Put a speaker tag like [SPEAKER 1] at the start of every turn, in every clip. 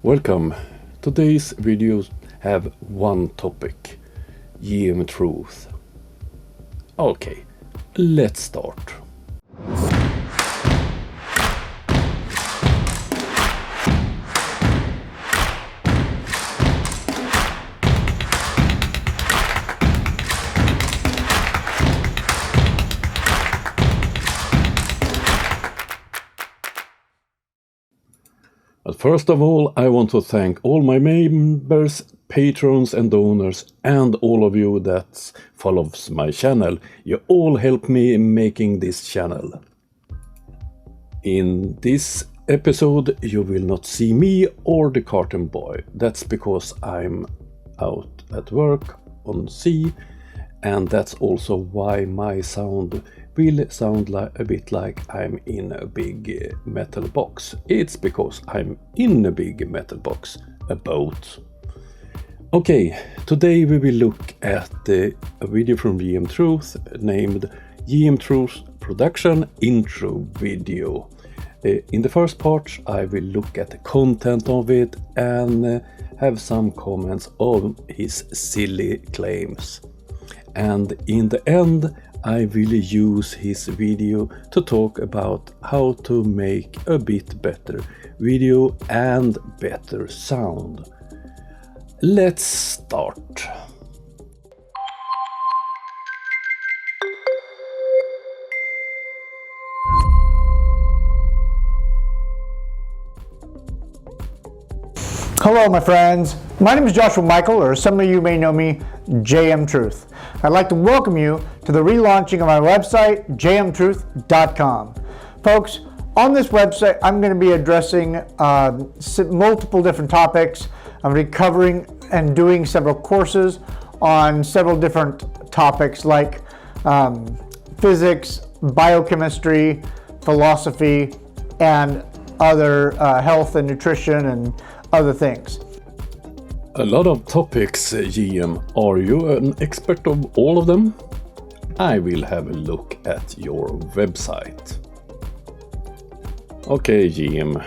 [SPEAKER 1] Welcome. Today's videos have one topic, GM Truth. Okay, let's start. But first of all, I want to thank all my members, patrons and donors, and all of you that follows my channel. You all help me in making this channel. In this episode, you will not see me or the cartoon boy. That's because I'm out at work on sea, and that's also why my sound will sound a bit like I'm in a big metal box. It's because I'm in a big metal box, a boat. Okay, today we will look at a video from GM Truth named GM Truth Production Intro Video. In the first part I will look at the content of it and have some comments on his silly claims. And in the end I will use his video to talk about how to make a bit better video and better sound. Let's start.
[SPEAKER 2] Hello my friends, my name is Joshua Michael, or some of you may know me, JM Truth. I'd like to welcome you to the relaunching of my website, jmtruth.com. Folks, on this website I'm going to be addressing multiple different topics. I'm going to be covering and doing several courses on several different topics like physics, biochemistry, philosophy, and other health and nutrition and other things.
[SPEAKER 1] A lot of topics, GM. Are you an expert of all of them? I will have a look at your website. Okay, GM.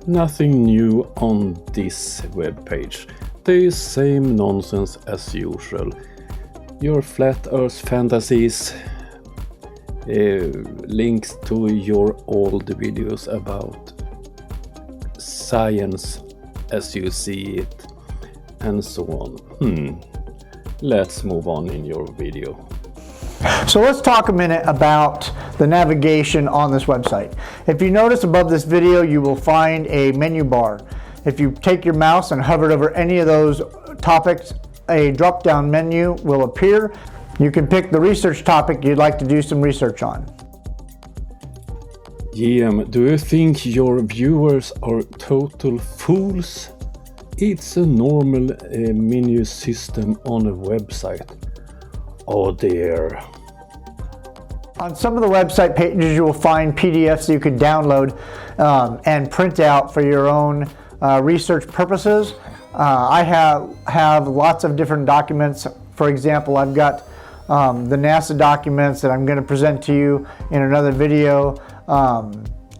[SPEAKER 1] Nothing new on this webpage. The same nonsense as usual. Your flat earth fantasies, links to your old videos about science as you see it, and so on. Let's move on in your video.
[SPEAKER 2] So let's talk a minute about the navigation on this website. If you notice above this video, you will find a menu bar. If you take your mouse and hover over any of those topics, a drop-down menu will appear. You can pick the research topic you'd like to do some research on.
[SPEAKER 1] GM, do you think your viewers are total fools? It's a normal menu system on a website. Oh dear.
[SPEAKER 2] On some of the website pages you will find PDFs you can download and print out for your own research purposes. I have lots of different documents. For example, I've got the NASA documents that I'm going to present to you in another video,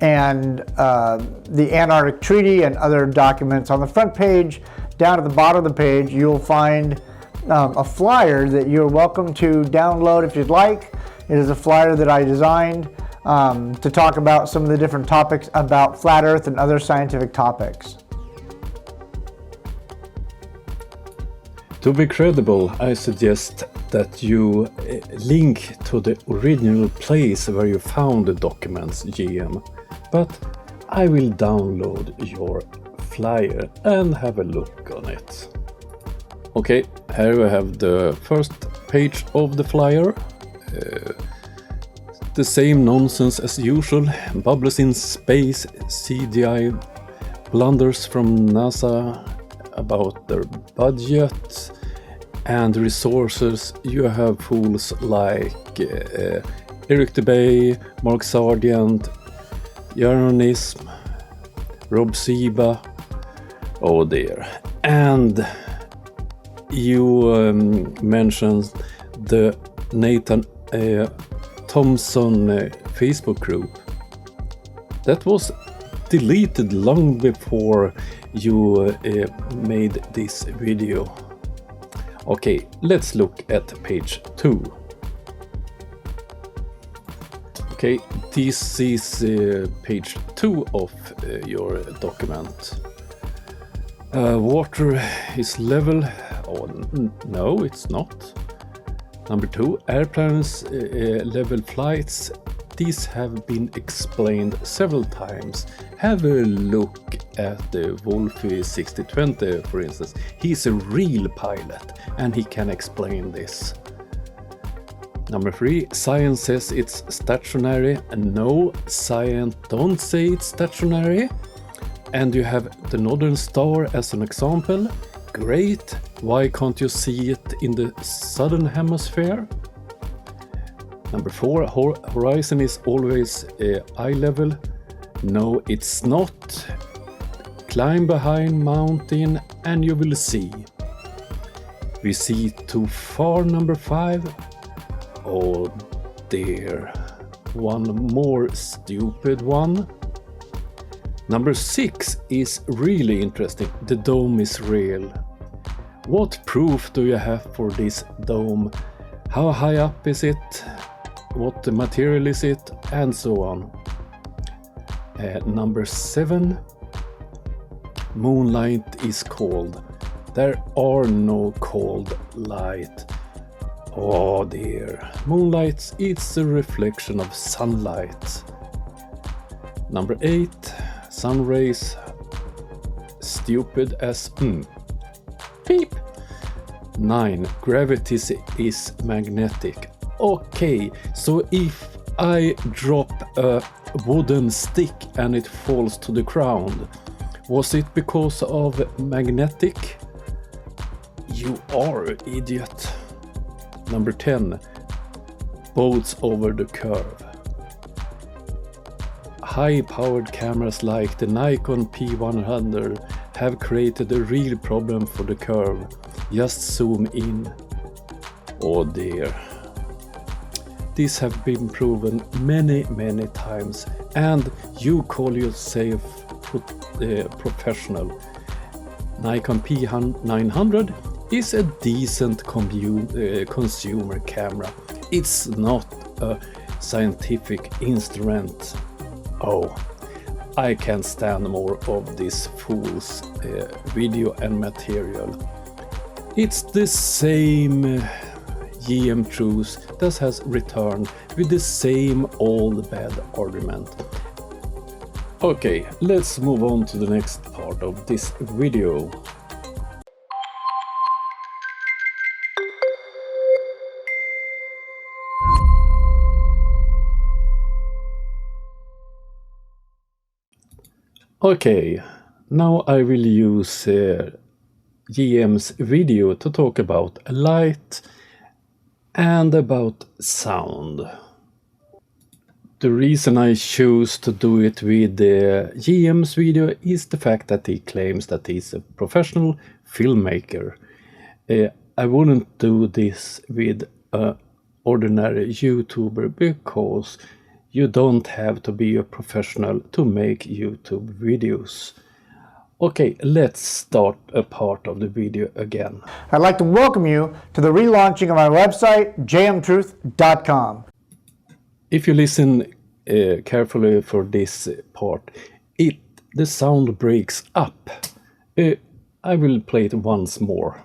[SPEAKER 2] and the Antarctic Treaty and other documents. On the front page, down at the bottom of the page, you'll find a flyer that you're welcome to download if you'd like. It is a flyer that I designed to talk about some of the different topics about flat Earth and other scientific topics.
[SPEAKER 1] To be credible, I suggest that you link to the original place where you found the documents, GM. But I will download your flyer and have a look on it. Okay, here we have the first page of the flyer. The same nonsense as usual. Bubbles in space, CGI blunders from NASA about their budget and resources. You have fools like Eric Dubay, Mark Sargent, Journalism, Rob Seba. Oh dear. And you mentioned the Nathan Thompson Facebook group. That was deleted long before you made this video. Okay, let's look at page 2. Okay, this is page 2 of your document. Water is level. Oh, no, it's not. Number 2, airplanes level flights. These have been explained several times. Have a look at the Wolfie 6020, for instance. He's a real pilot and he can explain this. Number 3, science says it's stationary. No, science don't say it's stationary. And you have the Northern Star as an example. Great. Why can't you see it in the southern hemisphere? Number 4, horizon is always eye level. No, it's not. Climb behind mountain and you will see. We see too far. Number 5. Oh dear. One more stupid one. Number 6 is really interesting. The dome is real. What proof do you have for this dome? How high up is it? What material is it? And so on. Number 7. Moonlight is cold. There are no cold light. Oh dear. Moonlight is a reflection of sunlight. Number 8. Sun rays. Stupid as beep. 9. Gravity is magnetic. Okay, so if I drop a wooden stick and it falls to the ground, was it because of magnetic? You are an idiot. Number 10. Boats over the curve. High-powered cameras like the Nikon P100 have created a real problem for the curve. Just zoom in. Oh dear. These have been proven many times, and you call yourself professional. Nikon P900 is a decent consumer camera. It's not a scientific instrument. Oh, I can't stand more of this fool's video and material. It's the same GM truth that has returned with the same old bad argument. Okay, let's move on to the next part of this video. Okay, now I will use GM's video to talk about light and about sound. The reason I choose to do it with GM's video is the fact that he claims that he's a professional filmmaker. I wouldn't do this with an ordinary YouTuber because you don't have to be a professional to make YouTube videos. Okay, let's start a part of the video again.
[SPEAKER 2] I'd like to welcome you to the relaunching of my website, jmtruth.com.
[SPEAKER 1] If you listen carefully for this part, the sound breaks up. I will play it once more.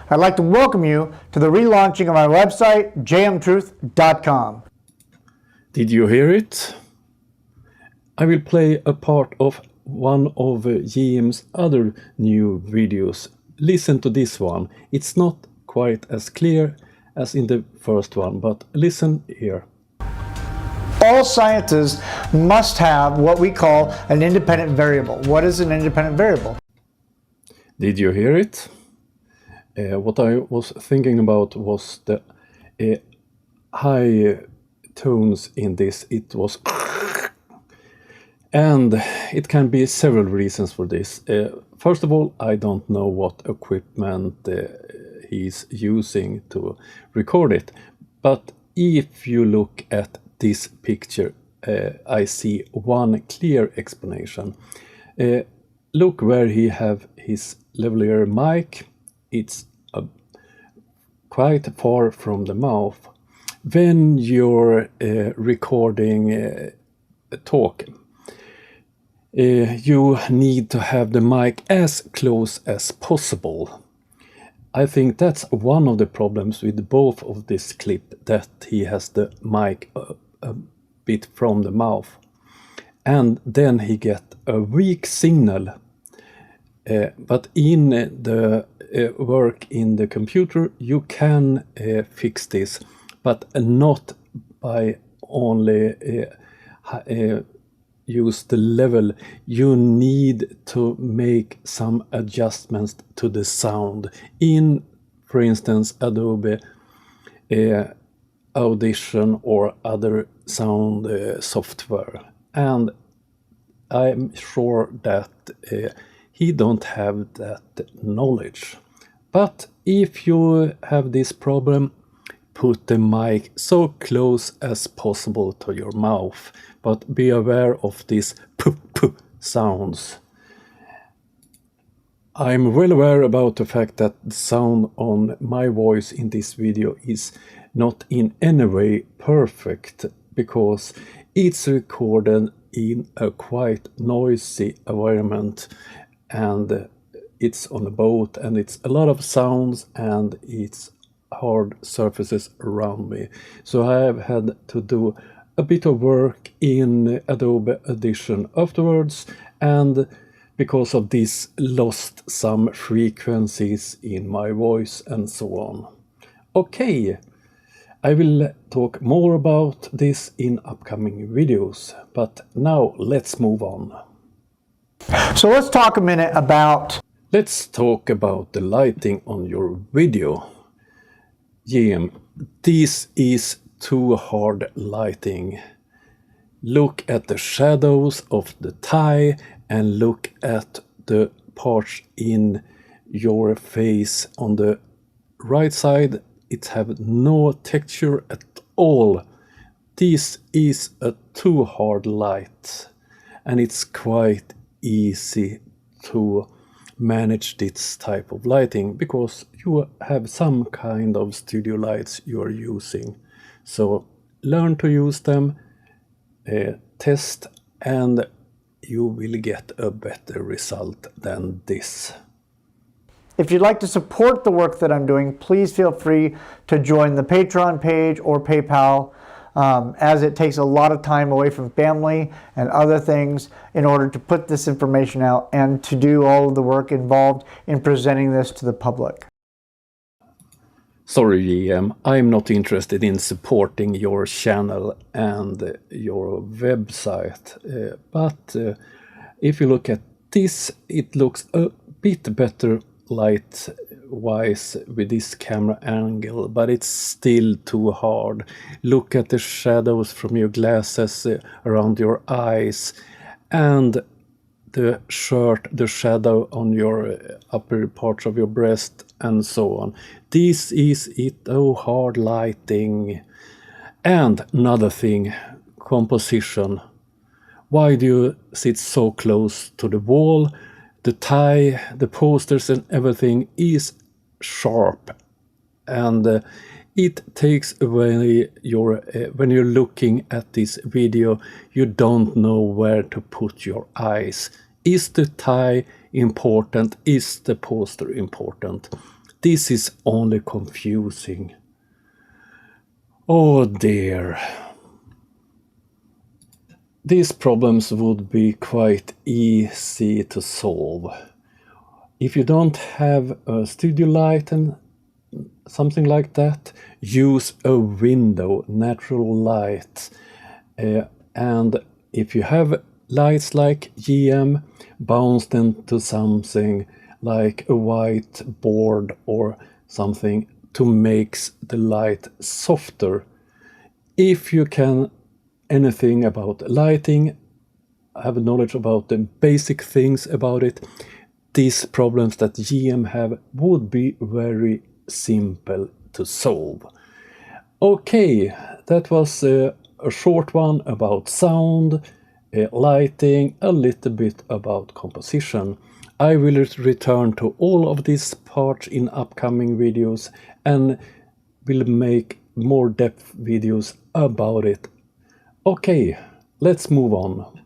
[SPEAKER 2] I'd like to welcome you to the relaunching of my website, jmtruth.com.
[SPEAKER 1] Did you hear it? I will play a part of one of GM's other new videos. Listen to this one. It's not quite as clear as in the first one, but listen here.
[SPEAKER 2] All sciences must have what we call an independent variable. What is an independent variable?
[SPEAKER 1] Did you hear it? What I was thinking about was the high tones in this. It was, and it can be several reasons for this. First of all, I don't know what equipment he's using to record it, but if you look at this picture, I see one clear explanation. Look where he have his lavalier mic. It's quite far from the mouth. When you're recording talk, you need to have the mic as close as possible. I think that's one of the problems with both of this clip, that he has the mic a bit from the mouth, and then he get a weak signal. But in the work in the computer, you can fix this, but not by only use the level. You need to make some adjustments to the sound in, for instance, Adobe Audition or other sound software. And I'm sure that he don't have that knowledge. But if you have this problem, put the mic so close as possible to your mouth, but be aware of these p sounds. I'm well aware about the fact that the sound on my voice in this video is not in any way perfect, because it's recorded in a quite noisy environment, and it's on a boat, and it's a lot of sounds, and it's hard surfaces around me. So I have had to do a bit of work in Adobe Audition afterwards, and because of this lost some frequencies in my voice and so on. Okay, I will talk more about this in upcoming videos, but now let's move on.
[SPEAKER 2] So let's talk a minute about...
[SPEAKER 1] Let's talk about the lighting on your video. Jim, this is too hard lighting. Look at the shadows of the tie and look at the parts in your face. On the right side, it have no texture at all. This is a too hard light, and it's quite easy to manage this type of lighting because you have some kind of studio lights you are using. So learn to use them, test, and you will get a better result than this.
[SPEAKER 2] If you'd like to support the work that I'm doing, please feel free to join the Patreon page or PayPal, as it takes a lot of time away from family and other things in order to put this information out and to do all of the work involved in presenting this to the public.
[SPEAKER 1] Sorry, GM, I'm not interested in supporting your channel and your website, but if you look at this, it looks a bit better light-wise with this camera angle, but it's still too hard. Look at the shadows from your glasses around your eyes, and the shirt, the shadow on your upper parts of your breast, and so on. This is it, oh, hard lighting. And another thing, composition. Why do you sit so close to the wall? The tie, the posters and everything is sharp, and it takes away your, when you're looking at this video, you don't know where to put your eyes. Is the tie important? Is the poster important? This is only confusing. Oh dear. These problems would be quite easy to solve. If you don't have a studio light and something like that, use a window, natural light. And if you have lights like GM, bounce them to something like a white board or something to make the light softer. If you can anything about lighting, have knowledge about the basic things about it, these problems that GM have would be very simple to solve. Okay, that was a short one about sound, lighting, a little bit about composition. I will return to all of these parts in upcoming videos and will make more depth videos about it. Okay, let's move on.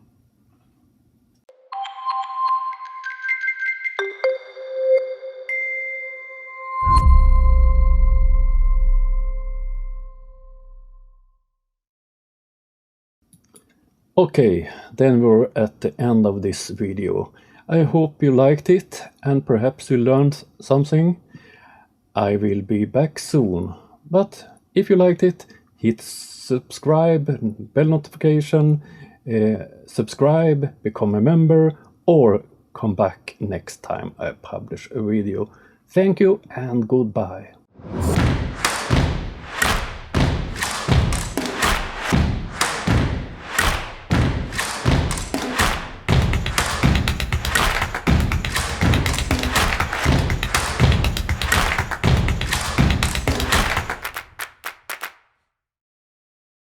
[SPEAKER 1] Okay, then we're at the end of this video. I hope you liked it and perhaps you learned something. I will be back soon, but if you liked it, hit subscribe, bell notification, subscribe, become a member, or come back next time I publish a video. Thank you and goodbye.